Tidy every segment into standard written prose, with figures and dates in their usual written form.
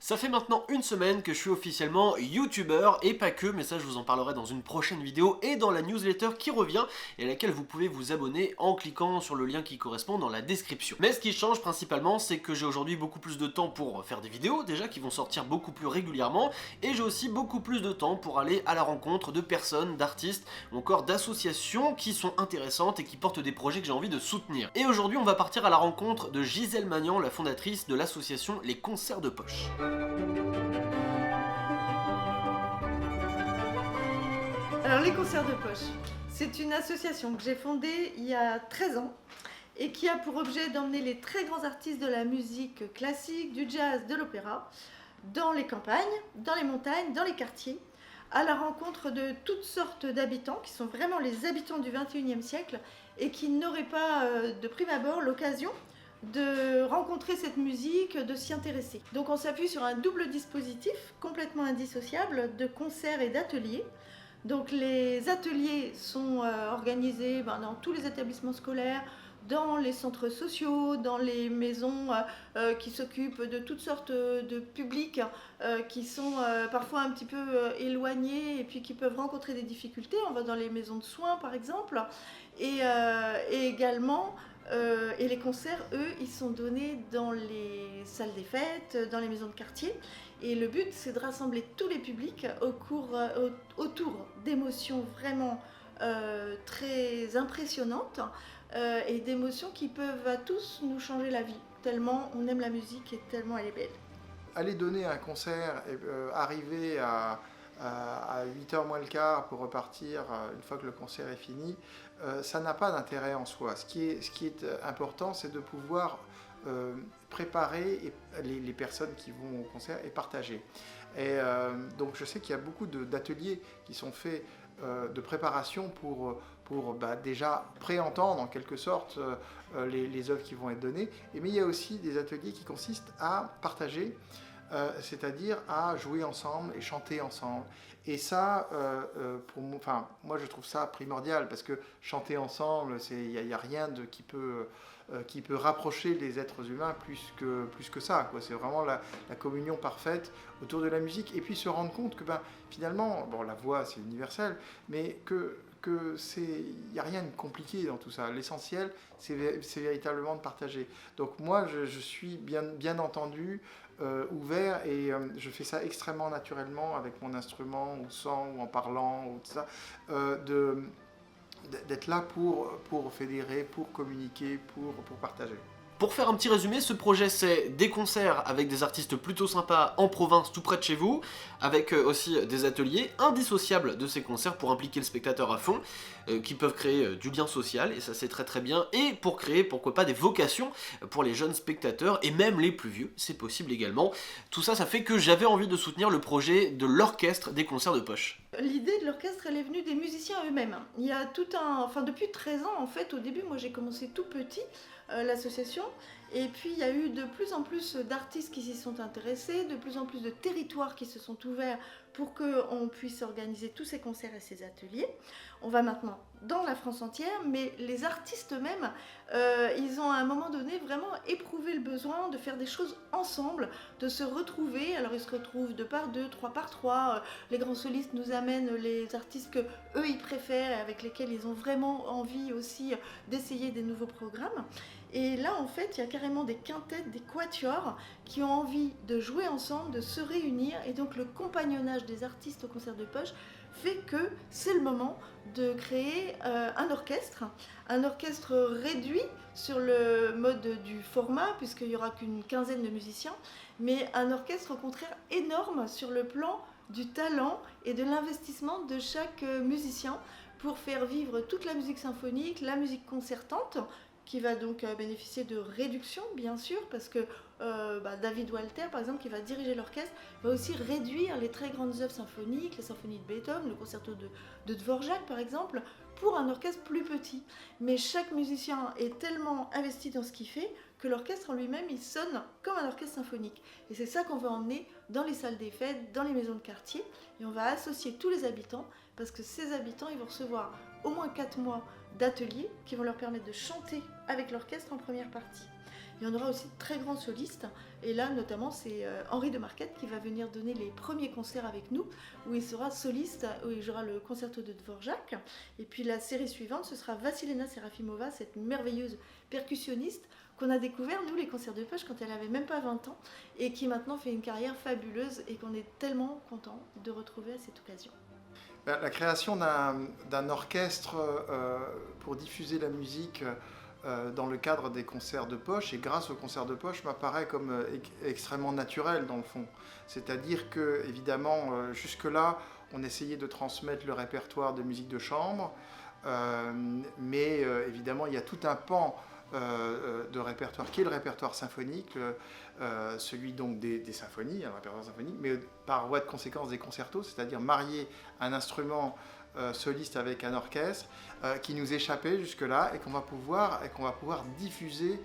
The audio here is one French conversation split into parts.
Ça fait maintenant une semaine que je suis officiellement youtubeur, et pas que, mais ça je vous en parlerai dans une prochaine vidéo et dans la newsletter qui revient et à laquelle vous pouvez vous abonner en cliquant sur le lien qui correspond dans la description. Mais ce qui change principalement, c'est que j'ai aujourd'hui beaucoup plus de temps pour faire des vidéos déjà qui vont sortir beaucoup plus régulièrement, et j'ai aussi beaucoup plus de temps pour aller à la rencontre de personnes, d'artistes ou encore d'associations qui sont intéressantes et qui portent des projets que j'ai envie de soutenir. Et aujourd'hui on va partir à la rencontre de Gisèle Magnan, la fondatrice de l'association Les Concerts de Poche. Alors les concerts de poche, c'est une association que j'ai fondée il y a 13 ans et qui a pour objet d'emmener les très grands artistes de la musique classique, du jazz, de l'opéra, dans les campagnes, dans les montagnes, dans les quartiers, à la rencontre de toutes sortes d'habitants qui sont vraiment les habitants du 21e siècle et qui n'auraient pas de prime abord l'occasion de rencontrer cette musique, de s'y intéresser. Donc on s'appuie sur un double dispositif complètement indissociable de concerts et d'ateliers. Donc les ateliers sont organisés dans tous les établissements scolaires, dans les centres sociaux, dans les maisons qui s'occupent de toutes sortes de publics qui sont parfois un petit peu éloignés et puis qui peuvent rencontrer des difficultés. On va dans les maisons de soins par exemple, et également et les concerts, eux, ils sont donnés dans les salles des fêtes, dans les maisons de quartier. Et le but, c'est de rassembler tous les publics autour d'émotions vraiment très impressionnantes et d'émotions qui peuvent à tous nous changer la vie, tellement on aime la musique et tellement elle est belle. Aller donner un concert et arriver à 8h moins le quart pour repartir une fois que le concert est fini, ça n'a pas d'intérêt en soi. Ce qui est important, c'est de pouvoir préparer les personnes qui vont au concert et partager. Et donc je sais qu'il y a beaucoup d'ateliers qui sont faits de préparation pour déjà préentendre en quelque sorte les œuvres qui vont être données. Mais il y a aussi des ateliers qui consistent à partager, c'est-à-dire à jouer ensemble et chanter ensemble. Et ça, moi je trouve ça primordial, parce que chanter ensemble, il n'y a rien qui peut rapprocher les êtres humains plus que ça, quoi. C'est vraiment la communion parfaite autour de la musique, et puis se rendre compte que finalement, la voix c'est universel, mais il n'y a rien de compliqué dans tout ça. L'essentiel, c'est véritablement de partager. Donc moi, je suis bien entendu ouvert, et je fais ça extrêmement naturellement avec mon instrument, ou sans, ou en parlant, ou tout ça, d'être là pour fédérer, pour communiquer, pour partager. Pour faire un petit résumé, ce projet c'est des concerts avec des artistes plutôt sympas en province tout près de chez vous, avec aussi des ateliers indissociables de ces concerts pour impliquer le spectateur à fond, qui peuvent créer du lien social, et ça c'est très très bien, et pour créer pourquoi pas des vocations pour les jeunes spectateurs et même les plus vieux, c'est possible également. Tout ça, ça fait que j'avais envie de soutenir le projet de l'orchestre des concerts de poche. L'idée de l'orchestre, elle est venue des musiciens eux-mêmes. Il y a depuis 13 ans en fait, au début, moi j'ai commencé tout petit, l'association, et puis il y a eu de plus en plus d'artistes qui s'y sont intéressés, de plus en plus de territoires qui se sont ouverts pour qu'on puisse organiser tous ces concerts et ces ateliers. On va maintenant dans la France entière, mais les artistes eux-mêmes, ils ont à un moment donné vraiment éprouvé le besoin de faire des choses ensemble, de se retrouver. Alors ils se retrouvent 2 par 2, 3 par 3, les grands solistes nous amènent les artistes que eux ils préfèrent et avec lesquels ils ont vraiment envie aussi d'essayer des nouveaux programmes. Et là, en fait, il y a carrément des quintettes, des quatuors qui ont envie de jouer ensemble, de se réunir. Et donc, le compagnonnage des artistes au concert de poche fait que c'est le moment de créer un orchestre réduit sur le mode du format, puisqu'il n'y aura qu'une quinzaine de musiciens, mais un orchestre au contraire énorme sur le plan du talent et de l'investissement de chaque musicien pour faire vivre toute la musique symphonique, la musique concertante, qui va donc bénéficier de réduction, bien sûr, parce que David Walter, par exemple, qui va diriger l'orchestre, va aussi réduire les très grandes œuvres symphoniques, les symphonies de Beethoven, le concerto de Dvorak, par exemple, pour un orchestre plus petit. Mais chaque musicien est tellement investi dans ce qu'il fait que l'orchestre en lui-même, il sonne comme un orchestre symphonique. Et c'est ça qu'on va emmener dans les salles des fêtes, dans les maisons de quartier, et on va associer tous les habitants, parce que ces habitants, ils vont recevoir au moins 4 mois d'ateliers qui vont leur permettre de chanter avec l'orchestre en première partie. Il y en aura aussi de très grands solistes. Et là, notamment, c'est Henri de Marquette qui va venir donner les premiers concerts avec nous, où il sera soliste, où il jouera le concerto de Dvorak. Et puis la série suivante, ce sera Vassilena Serafimova, cette merveilleuse percussionniste qu'on a découvert, nous, les concerts de poche, quand elle avait même pas 20 ans, et qui maintenant fait une carrière fabuleuse et qu'on est tellement content de retrouver à cette occasion. La création d'un orchestre pour diffuser la musique dans le cadre des concerts de poche et grâce aux concerts de poche m'apparaît comme extrêmement naturel dans le fond. C'est-à-dire que, évidemment, jusque-là, on essayait de transmettre le répertoire de musique de chambre, mais évidemment, il y a tout un pan de répertoire qui est le répertoire symphonique, celui donc des symphonies, le répertoire symphonique, mais par voie de conséquence des concertos, c'est-à-dire marier un instrument soliste avec un orchestre qui nous échappait jusque-là et qu'on va pouvoir diffuser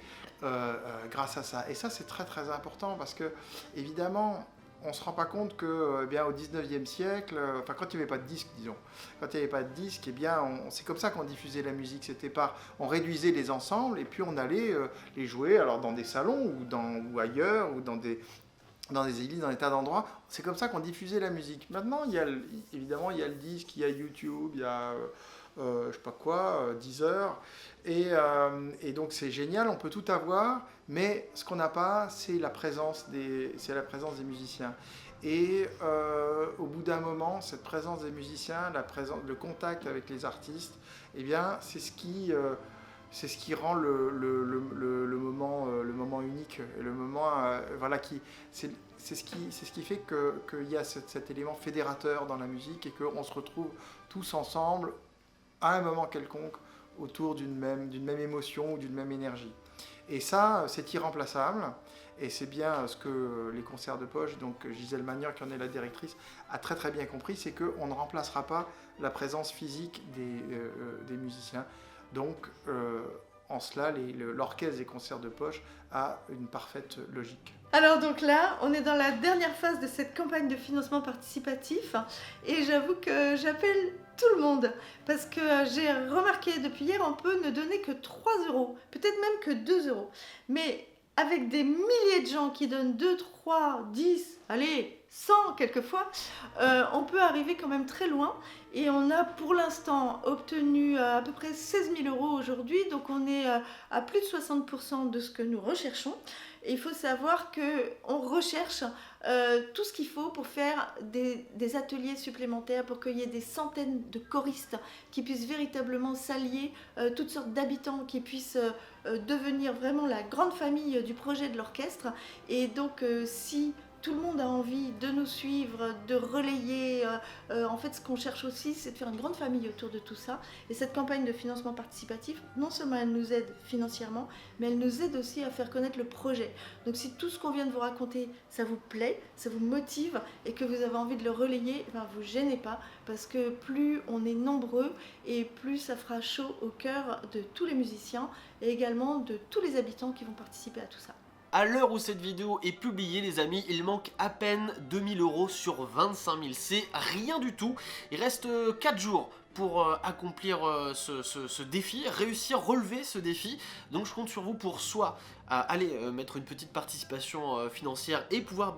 grâce à ça. Et ça, c'est très très important parce que, évidemment, on ne se rend pas compte que, bien, au 19e siècle, enfin, quand il n'y avait pas de disque, disons, quand il n'y avait pas de disque, eh bien, c'est comme ça qu'on diffusait la musique. C'était on réduisait les ensembles et puis on allait les jouer alors dans des salons ou ailleurs ou dans des églises, dans des tas d'endroits. C'est comme ça qu'on diffusait la musique. Maintenant, évidemment, il y a le disque, il y a YouTube, il y a je sais pas quoi, Deezer. Et donc c'est génial, on peut tout avoir, mais ce qu'on n'a pas, c'est la présence des musiciens. Et au bout d'un moment, cette présence des musiciens, le contact avec les artistes, eh bien, c'est ce qui rend le moment unique, le moment voilà, c'est ce qui fait qu'il y a cet élément fédérateur dans la musique et qu'on se retrouve tous ensemble à un moment quelconque autour d'une même émotion ou d'une même énergie. Et ça, c'est irremplaçable. Et c'est bien ce que les concerts de poche, donc Gisèle Magnan, qui en est la directrice, a très très bien compris, c'est qu'on ne remplacera pas la présence physique des musiciens. Donc, en cela, l'orchestre des concerts de poche a une parfaite logique. Alors donc là, on est dans la dernière phase de cette campagne de financement participatif et j'avoue que j'appelle tout le monde parce que j'ai remarqué depuis hier, on peut ne donner que 3 €, peut-être même que 2 €. Mais avec des milliers de gens qui donnent 2, 3, 10, allez, 100 quelquefois, on peut arriver quand même très loin. Et on a pour l'instant obtenu à peu près 16 000 € aujourd'hui, donc on est à plus de 60% de ce que nous recherchons. Et il faut savoir qu'on recherche tout ce qu'il faut pour faire des ateliers supplémentaires, pour qu'il y ait des centaines de choristes qui puissent véritablement s'allier, toutes sortes d'habitants qui puissent devenir vraiment la grande famille du projet de l'orchestre. Et donc si tout le monde a envie de nous suivre, de relayer. En fait, ce qu'on cherche aussi, c'est de faire une grande famille autour de tout ça. Et cette campagne de financement participatif, non seulement elle nous aide financièrement, mais elle nous aide aussi à faire connaître le projet. Donc si tout ce qu'on vient de vous raconter, ça vous plaît, ça vous motive et que vous avez envie de le relayer, ben vous gênez pas, parce que plus on est nombreux et plus ça fera chaud au cœur de tous les musiciens et également de tous les habitants qui vont participer à tout ça. À l'heure où cette vidéo est publiée, les amis, il manque à peine 2 000 € sur 25 000. C'est rien du tout. Il reste 4 jours pour accomplir ce défi, relever ce défi. Donc je compte sur vous pour soit aller mettre une petite participation financière et pouvoir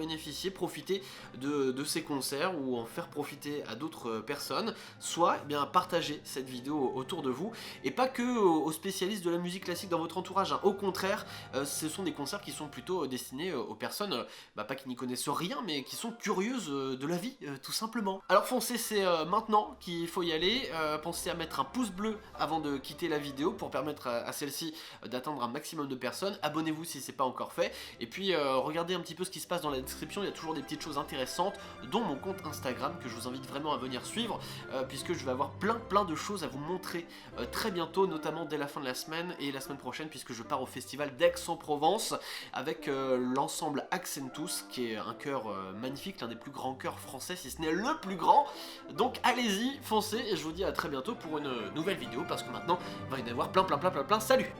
profiter de ces concerts ou en faire profiter à d'autres personnes, soit eh bien partager cette vidéo autour de vous et pas que aux spécialistes de la musique classique dans votre entourage, hein. Au contraire, ce sont des concerts qui sont plutôt destinés aux personnes pas qui n'y connaissent rien mais qui sont curieuses de la vie tout simplement. Alors foncez, c'est maintenant qu'il faut y aller. Pensez à mettre un pouce bleu avant de quitter la vidéo pour permettre à celle-ci d'atteindre un maximum de personnes. Abonnez-vous si c'est pas encore fait et puis regardez un petit peu ce qui se passe dans la description, il y a toujours des petites choses intéressantes dont mon compte Instagram que je vous invite vraiment à venir suivre puisque je vais avoir plein de choses à vous montrer très bientôt, notamment dès la fin de la semaine et la semaine prochaine puisque je pars au festival d'Aix-en-Provence avec l'ensemble Accentus qui est un chœur magnifique, l'un des plus grands chœurs français si ce n'est le plus grand. Donc allez-y, foncez et je vous dis à très bientôt pour une nouvelle vidéo parce que maintenant il va y en avoir plein. Salut!